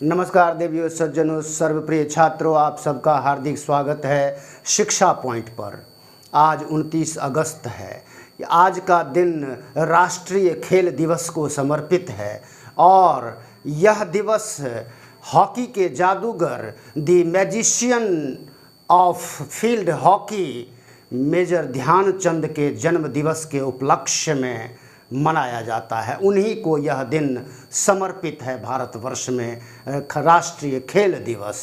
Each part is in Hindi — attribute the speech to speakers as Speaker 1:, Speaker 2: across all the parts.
Speaker 1: नमस्कार देवियों, सज्जनों, सर्वप्रिय छात्रों, आप सबका हार्दिक स्वागत है शिक्षा पॉइंट पर। आज 29 अगस्त है। आज का दिन राष्ट्रीय खेल दिवस को समर्पित है और यह दिवस हॉकी के जादूगर the magician of field hockey major Dhyanchand के जन्म दिवस के उपलक्ष्य में मनाया जाता है। उन्हीं को यह दिन समर्पित है। भारतवर्ष में राष्ट्रीय खेल दिवस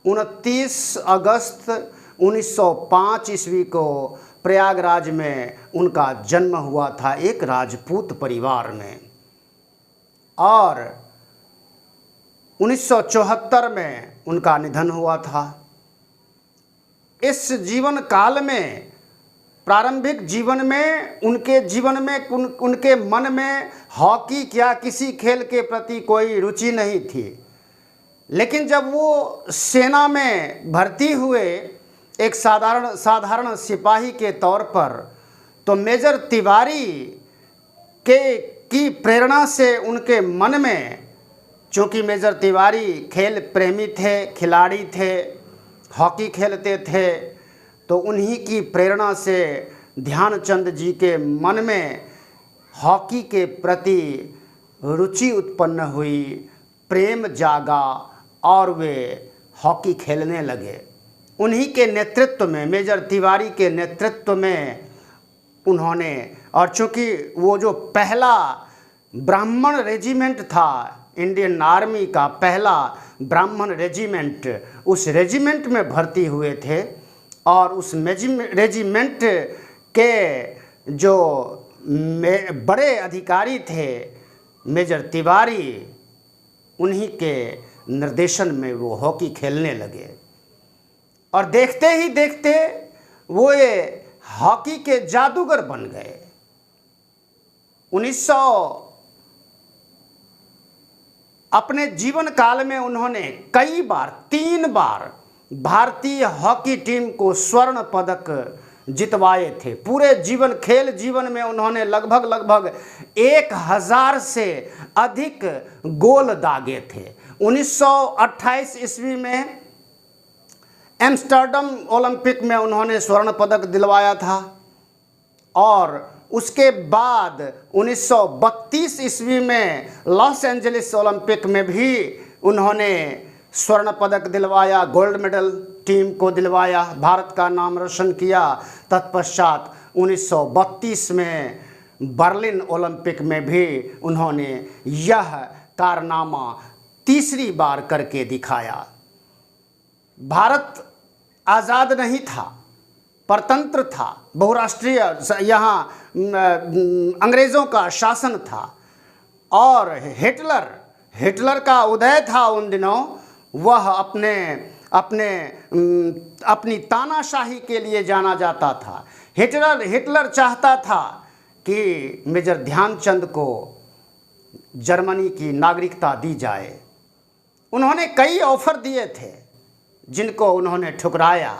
Speaker 1: 29 अगस्त 1905 ईस्वी को प्रयागराज में उनका जन्म हुआ था, एक राजपूत परिवार में, और 1974 में उनका निधन हुआ था। इस जीवन काल में, प्रारंभिक जीवन में, उनके मन में हॉकी क्या किसी खेल के प्रति कोई रुचि नहीं थी। लेकिन जब वो सेना में भर्ती हुए एक साधारण सिपाही के तौर पर, तो मेजर तिवारी की प्रेरणा से उनके मन में, चूँकि मेजर तिवारी खेल प्रेमी थे, खिलाड़ी थे, हॉकी खेलते थे, तो उन्हीं की प्रेरणा से ध्यानचंद जी के मन में हॉकी के प्रति रुचि उत्पन्न हुई, प्रेम जागा और वे हॉकी खेलने लगे। उन्हीं के नेतृत्व में, मेजर तिवारी के नेतृत्व में उन्होंने, और चूँकि वो जो पहला ब्राह्मण रेजिमेंट था, इंडियन आर्मी का पहला ब्राह्मण रेजिमेंट, उस रेजिमेंट में भर्ती हुए थे और उस रेजिमेंट के जो बड़े अधिकारी थे मेजर तिवारी, उन्हीं के निर्देशन में वो हॉकी खेलने लगे। और देखते ही देखते वो ये हॉकी के जादूगर बन गए। 1900 अपने जीवन काल में उन्होंने कई बार, 3 बार भारतीय हॉकी टीम को स्वर्ण पदक जितवाए थे। पूरे खेल जीवन में उन्होंने लगभग 1000 से अधिक गोल दागे थे। 1928 ईस्वी में एम्स्टर्डम ओलंपिक में उन्होंने स्वर्ण पदक दिलवाया था, और उसके बाद 1932 ईस्वी में लॉस एंजलिस ओलंपिक में भी उन्होंने स्वर्ण पदक दिलवाया, गोल्ड मेडल टीम को दिलवाया, भारत का नाम रोशन किया। तत्पश्चात 1932 में बर्लिन ओलंपिक में भी उन्होंने यह कारनामा तीसरी बार करके दिखाया। भारत आज़ाद नहीं था, परतंत्र था, बहुराष्ट्रीय, यहाँ अंग्रेज़ों का शासन था, और हिटलर का उदय था उन दिनों। वह अपनी तानाशाही के लिए जाना जाता था। हिटलर चाहता था कि मेजर ध्यानचंद को जर्मनी की नागरिकता दी जाए। उन्होंने कई ऑफर दिए थे जिनको उन्होंने ठुकराया।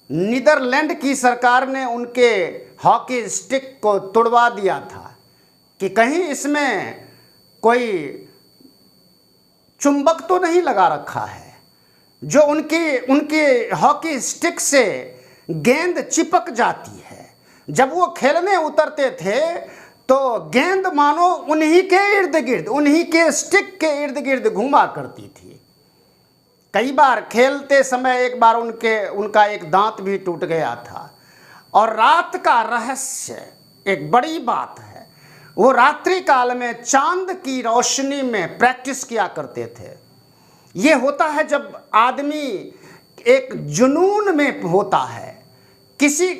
Speaker 1: नीदरलैंड की सरकार ने उनके हॉकी स्टिक को तुड़वा दिया था कि कहीं इसमें कोई चुंबक तो नहीं लगा रखा है, जो उनके हॉकी स्टिक से गेंद चिपक जाती है। जब वो खेलने उतरते थे तो गेंद मानो उन्हीं के इर्द गिर्द, उन्हीं के स्टिक के इर्द गिर्द घूमा करती थी। कई बार खेलते समय एक बार उनका एक दांत भी टूट गया था। और रात का रहस्य एक बड़ी बात है, वो रात्रि काल में चांद की रोशनी में प्रैक्टिस किया करते थे। ये होता है जब आदमी एक जुनून में होता है, किसी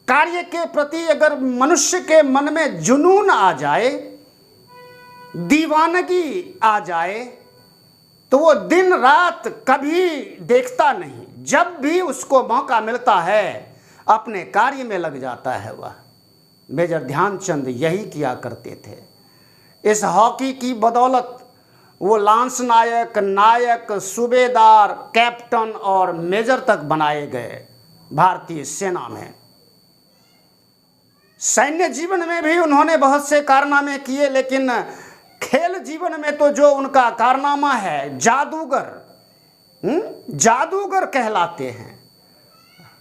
Speaker 1: कार्य के प्रति अगर मनुष्य के मन में जुनून आ जाए, दीवानगी आ जाए, तो वो दिन रात कभी देखता नहीं, जब भी उसको मौका मिलता है अपने कार्य में लग जाता है। वह मेजर ध्यानचंद यही किया करते थे। इस हॉकी की बदौलत वो लांस नायक, सूबेदार, कैप्टन और मेजर तक बनाए गए भारतीय सेना में। सैन्य जीवन में भी उन्होंने बहुत से कारनामे किए, लेकिन खेल जीवन में तो जो उनका कारनामा है, जादूगर कहलाते हैं।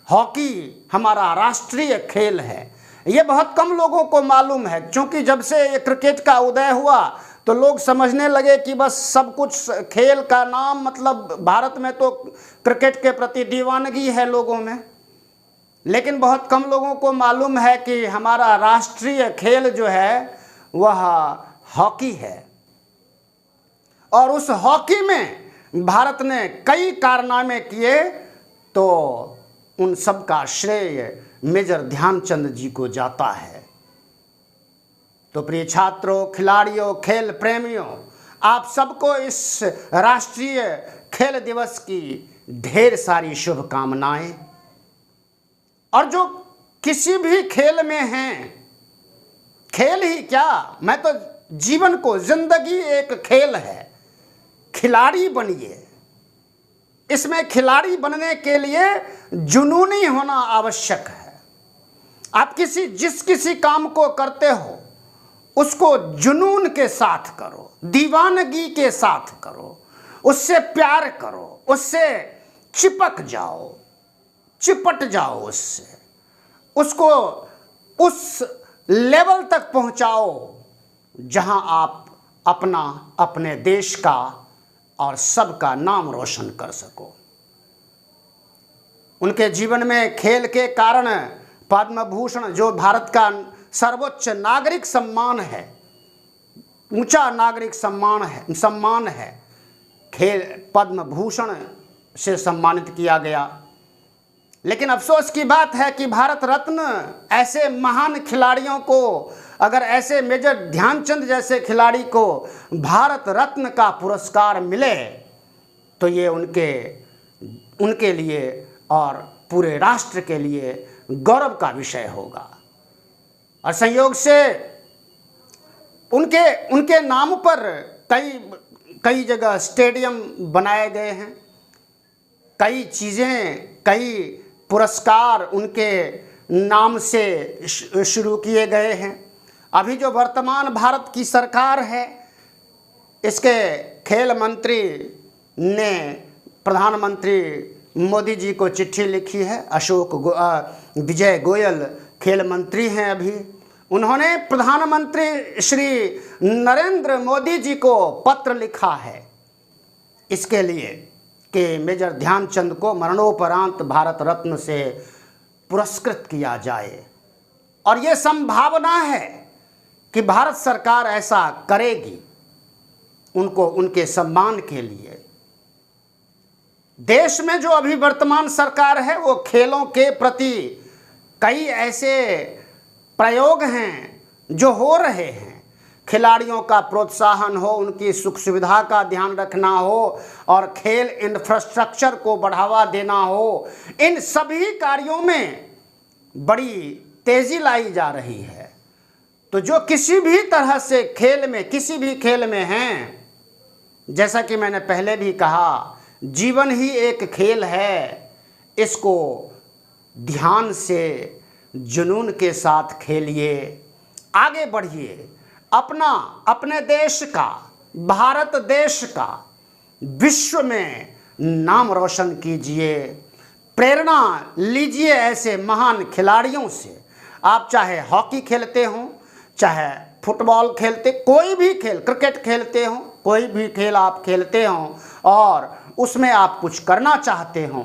Speaker 1: हॉकी हमारा राष्ट्रीय खेल है, ये बहुत कम लोगों को मालूम है, क्योंकि जब से ये क्रिकेट का उदय हुआ तो लोग समझने लगे कि बस सब कुछ खेल का नाम, मतलब भारत में तो क्रिकेट के प्रति दीवानगी है लोगों में, लेकिन बहुत कम लोगों को मालूम है कि हमारा राष्ट्रीय खेल जो है वह हॉकी है। और उस हॉकी में भारत ने कई कारनामे किए, तो उन सब का श्रेय मेजर ध्यानचंद जी को जाता है। तो प्रिय छात्रों, खिलाड़ियों, खेल प्रेमियों, आप सबको इस राष्ट्रीय खेल दिवस की ढेर सारी शुभकामनाएं। और जो किसी भी खेल में हैं, खेल ही क्या, मैं तो जीवन को, जिंदगी एक खेल है, खिलाड़ी बनिए। इसमें खिलाड़ी बनने के लिए जुनूनी होना आवश्यक है। आप जिस किसी काम को करते हो उसको जुनून के साथ करो, दीवानगी के साथ करो, उससे प्यार करो, उससे चिपट जाओ उससे, उसको उस लेवल तक पहुंचाओ जहां आप अपने देश का और सबका नाम रोशन कर सको। उनके जीवन में खेल के कारण पद्म भूषण, जो भारत का सर्वोच्च नागरिक सम्मान है, ऊंचा नागरिक सम्मान है, खेल पद्म भूषण से सम्मानित किया गया। लेकिन अफसोस की बात है कि भारत रत्न ऐसे महान खिलाड़ियों को, अगर ऐसे मेजर ध्यानचंद जैसे खिलाड़ी को भारत रत्न का पुरस्कार मिले तो ये उनके लिए और पूरे राष्ट्र के लिए गौरव का विषय होगा। और संयोग से उनके नाम पर कई जगह स्टेडियम बनाए गए हैं, कई चीज़ें, कई पुरस्कार उनके नाम से शुरू किए गए हैं। अभी जो वर्तमान भारत की सरकार है, इसके खेल मंत्री ने प्रधानमंत्री मोदी जी को चिट्ठी लिखी है। विजय गोयल खेल मंत्री हैं अभी। उन्होंने प्रधानमंत्री श्री नरेंद्र मोदी जी को पत्र लिखा है इसके लिए कि मेजर ध्यानचंद को मरणोपरांत भारत रत्न से पुरस्कृत किया जाए। और ये संभावना है कि भारत सरकार ऐसा करेगी उनको, उनके सम्मान के लिए। देश में जो अभी वर्तमान सरकार है वो खेलों के प्रति कई ऐसे प्रयोग हैं जो हो रहे हैं। खिलाड़ियों का प्रोत्साहन हो, उनकी सुख सुविधा का ध्यान रखना हो और खेल इंफ्रास्ट्रक्चर को बढ़ावा देना हो, इन सभी कार्यों में बड़ी तेजी लाई जा रही है। तो जो किसी भी तरह से किसी भी खेल में हैं, जैसा कि मैंने पहले भी कहा, जीवन ही एक खेल है, इसको ध्यान से, जुनून के साथ खेलिए, आगे बढ़िए, अपने देश का, भारत देश का विश्व में नाम रोशन कीजिए, प्रेरणा लीजिए ऐसे महान खिलाड़ियों से। आप चाहे हॉकी खेलते हों, चाहे फुटबॉल खेलते, कोई भी खेल, क्रिकेट खेलते हों, कोई भी खेल आप खेलते हों और उसमें आप कुछ करना चाहते हों,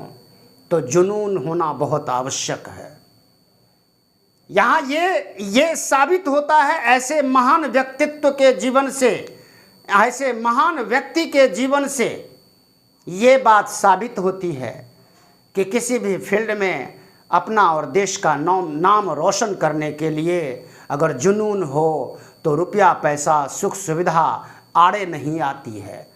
Speaker 1: तो जुनून होना बहुत आवश्यक है। यहाँ ये साबित होता है ऐसे महान व्यक्तित्व के जीवन से, ऐसे महान व्यक्ति के जीवन से ये बात साबित होती है कि किसी भी फील्ड में अपना और देश का नाम रोशन करने के लिए अगर जुनून हो तो रुपया पैसा सुख सुविधा आड़े नहीं आती है।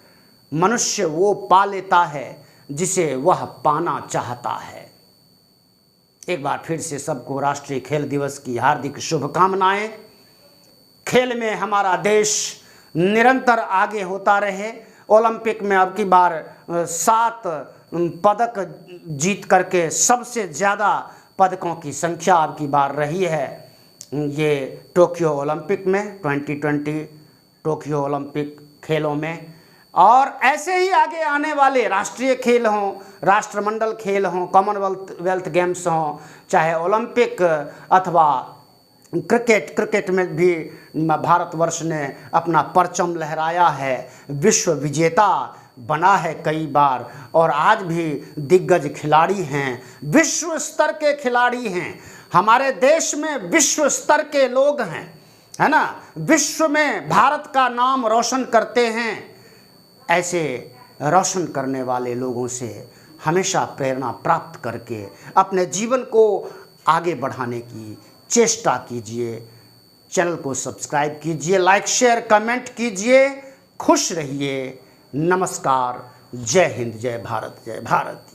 Speaker 1: मनुष्य वो पा लेता है जिसे वह पाना चाहता है। एक बार फिर से सबको राष्ट्रीय खेल दिवस की हार्दिक शुभकामनाएं। खेल में हमारा देश निरंतर आगे होता रहे। ओलंपिक में अब की बार 7 पदक जीत करके सबसे ज़्यादा पदकों की संख्या अब की बार रही है। ये टोक्यो ओलंपिक में 2020 टोक्यो ओलंपिक खेलों में, और ऐसे ही आगे आने वाले राष्ट्रीय खेल हों, राष्ट्रमंडल खेल हों, कॉमनवेल्थ गेम्स हों, चाहे ओलंपिक अथवा क्रिकेट में भी भारतवर्ष ने अपना परचम लहराया है, विश्व विजेता बना है कई बार, और आज भी दिग्गज खिलाड़ी हैं, विश्व स्तर के खिलाड़ी हैं। हमारे देश में विश्व स्तर के लोग हैं, है ना, विश्व में भारत का नाम रोशन करते हैं। ऐसे रोशन करने वाले लोगों से हमेशा प्रेरणा प्राप्त करके अपने जीवन को आगे बढ़ाने की चेष्टा कीजिए। चैनल को सब्सक्राइब कीजिए, लाइक शेयर कमेंट कीजिए। खुश रहिए। नमस्कार। जय हिंद, जय भारत, जय भारत।